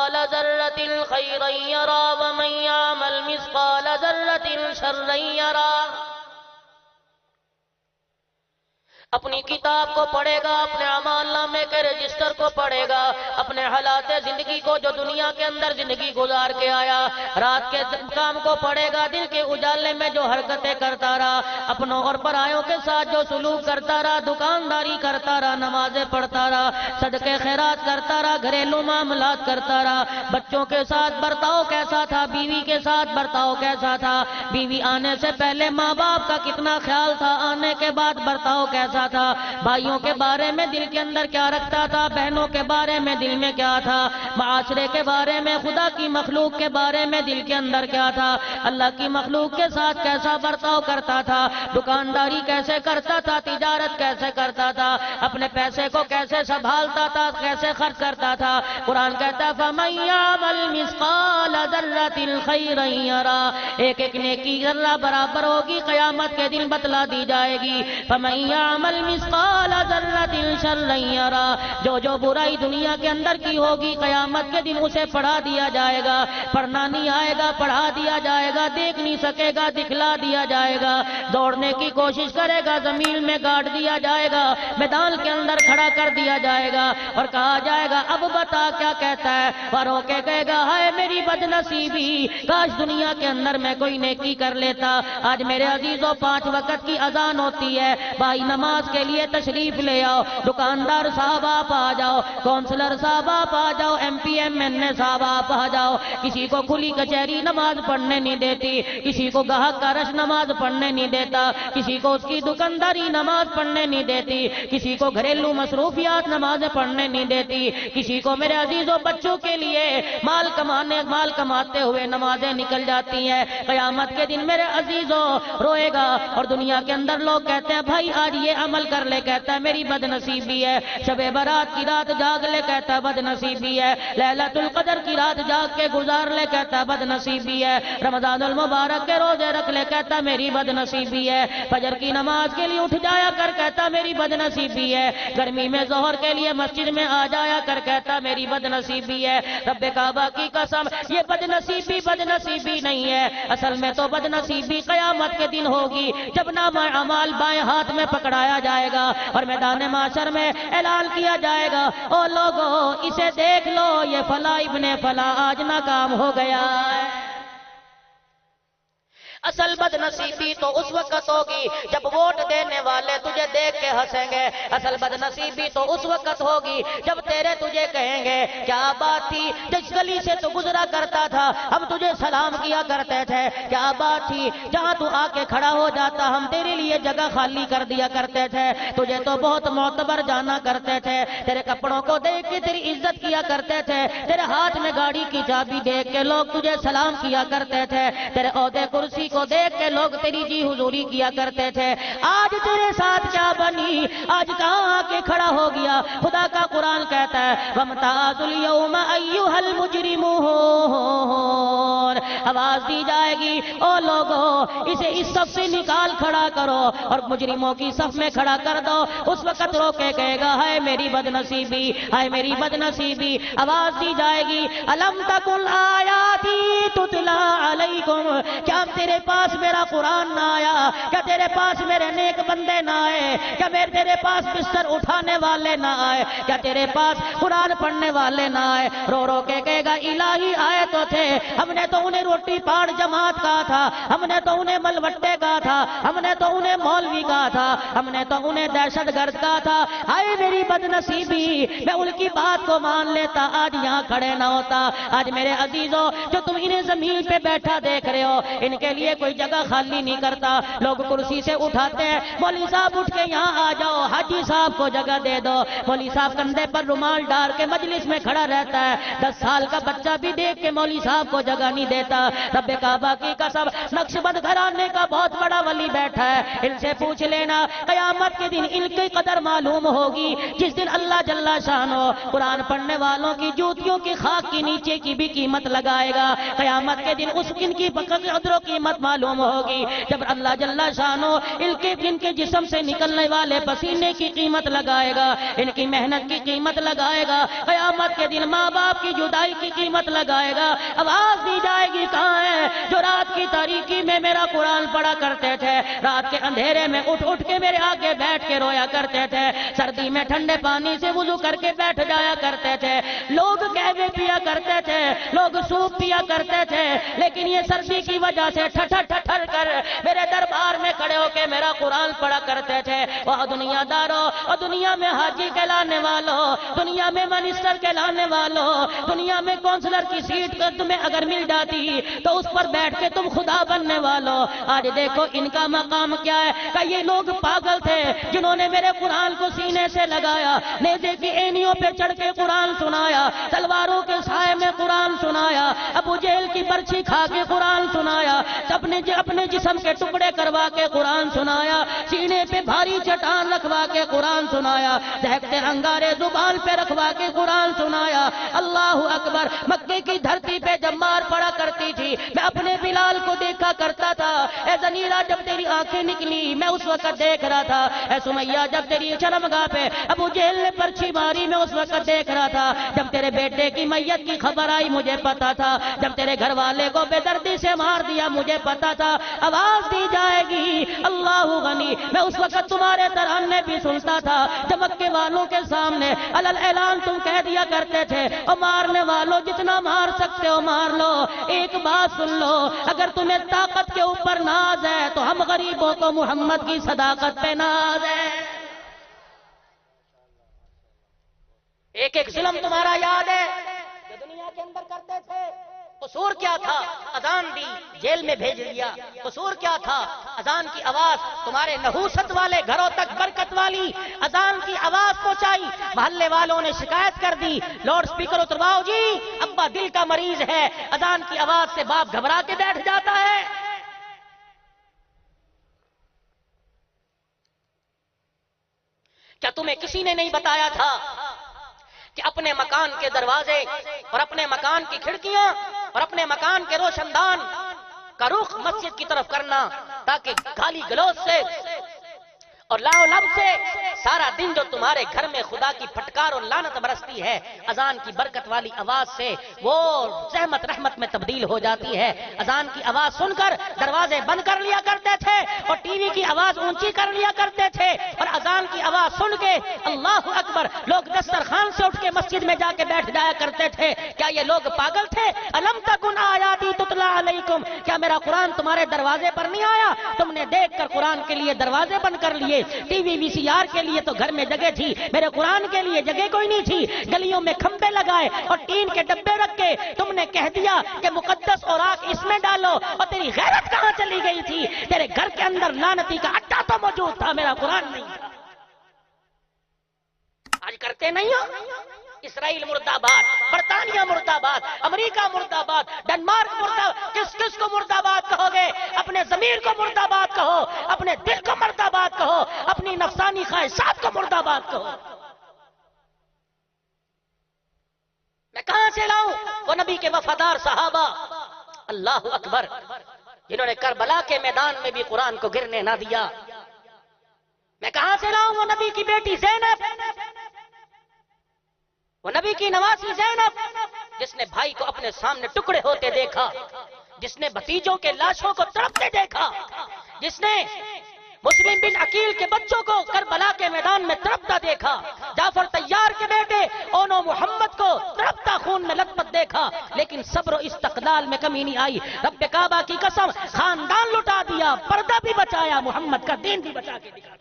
ذرة خيرا يرى ومن يعمل مثقال ذرة شرا يرى. اپنی کتاب کو پڑھے گا، اپنے اعمال نامے کے رجسٹر کو پڑھے گا، اپنے حالات زندگی کو جو دنیا کے اندر زندگی گزار کے آیا، رات کے کام کو پڑھے گا، دن کے اجالے میں جو حرکتیں کرتا رہا، اپنوں اور پرایوں کے ساتھ جو سلوک کرتا رہا، دکانداری کرتا رہا، نمازیں پڑھتا رہا، صدقے خیرات کرتا رہا، گھریلو معاملات کرتا رہا، بچوں کے ساتھ برتاؤ کیسا تھا، بیوی کے ساتھ برتاؤ کیسا تھا، بیوی آنے سے پہلے ماں باپ کا کتنا خیال تھا، آنے کے بعد برتاؤ کیسا تھا، بھائیوں کے بارے میں دل کے اندر کیا رکھتا تھا، بہنوں کے بارے میں دل میں کیا تھا، معاشرے کے بارے میں، خدا کی مخلوق کے بارے میں دل کے اندر کیا تھا، اللہ کی مخلوق کے ساتھ کیسا برتاؤ کرتا تھا، دکانداری کیسے کرتا تھا، تجارت کیسے کرتا تھا، اپنے پیسے کو کیسے سنبھالتا تھا، کیسے خرچ کرتا تھا. قرآن کہتا ہے فَمَن يَعْمَلْ مِثْقَالَ ذَرَّةٍ خَيْرًا يَرَهُ. ایک ایک نیکی ذرہ برابر ہوگی، قیامت کے دن بتلا دی جائے گی. فَمَن يَعْمَلْ مثقال ذرة شرا يرى. جو برائی دنیا کے اندر کی ہوگی، قیامت کے دن اسے پڑھا دیا جائے گا. پڑھنا نہیں آئے گا، پڑھا دیا جائے گا. دیکھ نہیں سکے گا، دکھلا دیا جائے گا. دوڑنے کی کوشش کرے گا، زمین میں گاڑ دیا جائے گا، میدان کے اندر کھڑا کر دیا جائے گا اور کہا جائے گا اب بتا کیا کہتا ہے. اور رو کے کہے گا ہائے میری بد نصیبی، کاش دنیا کے اندر میں کوئی نیکی کر لیتا. آج میرے عزیزوں 5 وقت کی اذان ہوتی ہے، بھائی نماز کے لیے تشریف لے آؤ. دکاندار صاحب آپ آ جاؤ، کونسلر صاحب آپ آ جاؤ، ایم پی ایم این اے صاحب آپ آ جاؤ. کسی کو کھلی کچہری نماز پڑھنے نہیں دیتی، کسی کو گاہک کا رش نماز پڑھنے نہیں دیتا، کسی کو اس کی دکانداری نماز پڑھنے نہیں دیتی، کسی کو گھریلو مصروفیات نماز پڑھنے نہیں دیتی، کسی کو میرے عزیزوں بچوں کے لیے مال کماتے ہوئے نمازیں نکل جاتی ہیں. قیامت کے دن میرے عزیزوں روئے گا اور دنیا کے اندر لوگ کہتے ہیں بھائی آج یہ عمل کر لے، کہتا ہے میری بد نصیبی ہے. شب برات کی رات جاگ لے، کہتا ہے بد نصیبی ہے. لیلۃ القدر کی رات جاگ کے گزار لے، کہتا ہے بد نصیبی ہے. رمضان المبارک کے روزے رکھ لے، کہتا ہے میری بد نصیبی ہے. فجر کی نماز کے لیے اٹھ جایا کر، کہتا ہے میری بد نصیبی ہے. گرمی میں ظہر کے لیے مسجد میں آ جایا کر، کہتا ہے میری بد نصیبی ہے. رب کعبہ کی قسم یہ بد نصیبی نہیں ہے، اصل میں تو بد نصیبی قیامت کے دن ہوگی جب نامہ اعمال بائیں ہاتھ میں پکڑایا جائے گا اور میدان محشر میں اعلان کیا جائے گا او لوگو اسے دیکھ لو، یہ فلاں ابن فلاں آج ناکام ہو گیا ہے. اصل بد نصیبی تو اس وقت ہوگی جب ووٹ دینے والے تجھے دیکھ کے ہنسیں گے. اصل بد نصیبی تو اس وقت ہوگی جب تجھے کہیں گے کیا بات تھی جس گلی سے تو گزرا کرتا تھا ہم تجھے سلام کیا کرتے تھے، کیا بات تھی جہاں تو آ کے کھڑا ہو جاتا ہم تیرے لیے جگہ خالی کر دیا کرتے تھے، تجھے تو بہت معتبر جانا کرتے تھے، تیرے کپڑوں کو دیکھ کے تیری عزت کیا کرتے تھے، تیرے ہاتھ میں گاڑی کی چابی دیکھ کے لوگ تجھے سلام کیا کرتے تھے، تیرے عہدے کرسی کو دیکھ کے لوگ تیری جی حضوری کیا کرتے تھے. آج تیرے ساتھ کیا بنی، آج کہاں آ کے کھڑا ہو گیا. خدا کا قرآن کہتا ہے وَامْتَازُوا الْيَوْمَ أَيُّهَا الْمُجْرِمُونَ. آواز دی جائے گی او لوگو اسے اس صف سے نکال کھڑا کرو اور مجرموں کی صف میں کھڑا کر دو. اس وقت رو کے کہے گا ہائے میری بد نصیبی، ہائے میری بد نصیبی. آواز دی جائے گی أَلَمْ تَكُنْ آيَاتِي تُتْلَىٰ عَلَيْكُمْ. کیا تیرے پاس میرا قرآن نہ آیا، کیا تیرے پاس میرے نیک بندے نہ آئے، کیا تیرے پاس بستر اٹھانے والے نہ آئے، کیا تیرے پاس قرآن پڑھنے والے نہ آئے. رو رو کے کہے گا الہی آئے تو تھے، ہم نے تو انہیں روٹی پاڑ جماعت کہا تھا، ہم نے تو انہیں ملوٹے کہا تھا، ہم نے تو انہیں مولوی کہا تھا، ہم نے تو انہیں دہشت گرد کہا تھا. ہائے میری بد نصیبی، میں ان کی بات کو مان لیتا آج یہاں کھڑے نہ ہوتا. آج میرے عزیزوں جو تم انہیں زمین پہ بیٹھا دیکھ رہے ہو ان کے لیے کوئی جگہ خالی نہیں کرتا. لوگ کرسی سے اٹھاتے ہیں مولوی صاحب اٹھ کے یہاں آ جاؤ، حاجی صاحب کو جگہ دے دو. مولوی صاحب کندھے پر رومال ڈال کے مجلس میں کھڑا رہتا ہے، 10 سال کا بچہ بھی دیکھ کے مولوی صاحب کو جگہ نہیں دیتا. رب کعبہ کی قسم نقش بند گھرانے کا بہت بڑا ولی بیٹھا ہے، ان سے پوچھ لینا قیامت کے دن ان کی قدر معلوم ہوگی جس دن اللہ جل شانہ قرآن پڑھنے والوں کی جوتیوں کی خاک کی نیچے کی بھی قیمت لگائے گا. قیامت کے دن اس دن کی قدر و قیمت معلوم ہوگی جب اللہ جل شانو ان کے جسم سے نکلنے والے پسینے کی قیمت لگائے گا، ان کی محنت کی قیمت لگائے گا، قیامت کے دن ماں باپ کی جدائی کی قیمت لگائے گا۔ آواز دی جائے گی کہاں ہے جو رات کی تاریکی میں میرا قرآن پڑھا کرتے تھے، رات کے اندھیرے میں اٹھ اٹھ کے میرے آگے بیٹھ کے رویا کرتے تھے، سردی میں ٹھنڈے پانی سے وضو کر کے بیٹھ جایا کرتے تھے، لوگ قہوے پیا کرتے تھے، لوگ سوپ پیا کرتے تھے، لیکن یہ سردی کی وجہ سے ٹھٹر ٹھٹر کر میرے دربار میں کھڑے ہو کے میرا قرآن پڑھا کرتے تھے۔ وہ دنیا داروں اور دنیا میں حاجی کہلانے والوں، دنیا میں منسٹر کہلانے والوں، دنیا میں کونسلر کی سیٹ تمہیں اگر مل جاتی تو اس پر بیٹھ کے تم خدا بننے والوں، آج دیکھو ان کا مقام کیا ہے کہ یہ لوگ پاگل تھے جنہوں نے میرے قرآن کو سینے سے لگایا، نیزے کی اینیوں پہ چڑھ کے قرآن سنایا، تلواروں کے سائے میں قرآن سنایا، ابو جہل کی برچھی کھا کے قرآن سنایا، اپنے جسم کے ٹکڑے کروا کے قرآن سنایا، سینے پہ بھاری چٹان رکھوا کے قرآن سنایا، دہکتے انگارے زبان پہ رکھوا کے قرآن سنایا۔ اللہ اکبر۔ مکے کی دھرتی پہ جب مار پڑا کرتی تھی میں اپنے بلال کو دیکھا کرتا تھا، اے زنیرہ جب تیری آنکھیں نکلی میں اس وقت دیکھ رہا تھا، اے سمیہ جب تیری شرمگاہ پہ ابو جہل نے پرچھی ماری میں اس وقت دیکھ رہا تھا، جب تیرے بیٹے کی میت کی خبر آئی مجھے پتا تھا، جب تیرے گھر والے کو بے دردی سے مار دیا مجھے پتا تھا۔ آواز دی جائے گی اللہ غنی، میں اس وقت تمہارے ترانے بھی سنتا تھا جب مکے والوں کے سامنے علل اعلان تم کہہ دیا کرتے تھے اور مارنے والوں جتنا مار سکتے ہو مار لو، ایک بات سن لو، اگر تمہیں طاقت کے اوپر ناز ہے تو ہم غریبوں کو محمد کی صداقت پہ ناز ہے۔ ایک ایک ظلم تمہارا یاد ہے جو دنیا کے اندر کرتے تھے، قصور کیا تھا؟ اذان دی جیل میں بھیج دیا، قصور کیا تھا؟ اذان کی آواز تمہارے نحوست والے گھروں تک برکت والی اذان کی آواز پہنچائی، محلے والوں نے شکایت کر دی، لاؤڈ سپیکر اترواؤ جی، ابا دل کا مریض ہے، اذان کی آواز سے باپ گھبرا کے بیٹھ جاتا ہے۔ کیا تمہیں کسی نے نہیں بتایا تھا کہ اپنے مکان کے دروازے اور اپنے مکان کی کھڑکیاں اور اپنے مکان کے روشن دان کا رخ مسجد کی طرف کرنا، تاکہ گالی گلوچ سے اور لاؤ لب سے سارا دن جو تمہارے گھر میں خدا کی پھٹکار اور لعنت برستی ہے، اذان کی برکت والی آواز سے وہ زحمت رحمت میں تبدیل ہو جاتی ہے۔ اذان کی آواز سن کر دروازے بند کر لیا کرتے تھے اور ٹی وی کی آواز اونچی کر لیا کرتے تھے، اور اذان کی آواز سن کے اللہ اکبر لوگ دسترخوان سے اٹھ کے مسجد میں جا کے بیٹھ جایا کرتے تھے۔ کیا یہ لوگ پاگل تھے؟ الم تکن آیاتی تتلی علیکم، کیا میرا قرآن تمہارے دروازے پر نہیں آیا؟ تم نے دیکھ کر قرآن کے لیے دروازے بند کر لیے، ٹی وی وی سی آر کے لیے تو گھر میں جگہ تھی، میرے قرآن کے لیے جگہ کوئی نہیں تھی، گلیوں میں کھمبے لگائے اور ٹین کے ڈبے رکھے، تم نے کہہ دیا کہ مقدس اوراق اس میں ڈالو، اور تیری غیرت کہاں چلی گئی تھی؟ تیرے گھر کے اندر لعنتی کا اڈا تو موجود تھا، میرا قرآن نہیں تھا۔ آج کرتے نہیں ہو؟ اسرائیل مرد آباد، برطانیہ مرد آباد، امریکہ مرد آباد، ڈنمارک مرد آباد، کس کو مرد آباد کہو گے؟ اپنے ضمیر کو مرد آباد کہو، اپنے دل کو مرد آباد کہو، اپنی نفسانی خواہشات کو مرد آباد کہو۔ میں کہاں سے لاؤں وہ نبی کے وفادار صحابہ، اللہ اکبر، جنہوں نے کربلا کے میدان میں بھی قرآن کو گرنے نہ دیا؟ میں کہاں سے لاؤں وہ نبی کی بیٹی زینب، وہ نبی کی نواسی زینب، جس نے بھائی کو اپنے سامنے ٹکڑے ہوتے دیکھا، جس نے بھتیجوں کے لاشوں کو تڑپتے دیکھا، جس نے مسلم بن عقیل کے بچوں کو کربلا کے میدان میں تڑپتا دیکھا، جعفر طیار کے بیٹے اونو محمد کو تڑپتا خون میں لت پت دیکھا، لیکن صبر و استقلال میں کمی نہیں آئی۔ رب کعبہ کی قسم، خاندان لٹا دیا، پردہ بھی بچایا، محمد کا دین بھی بچا کے دکھا۔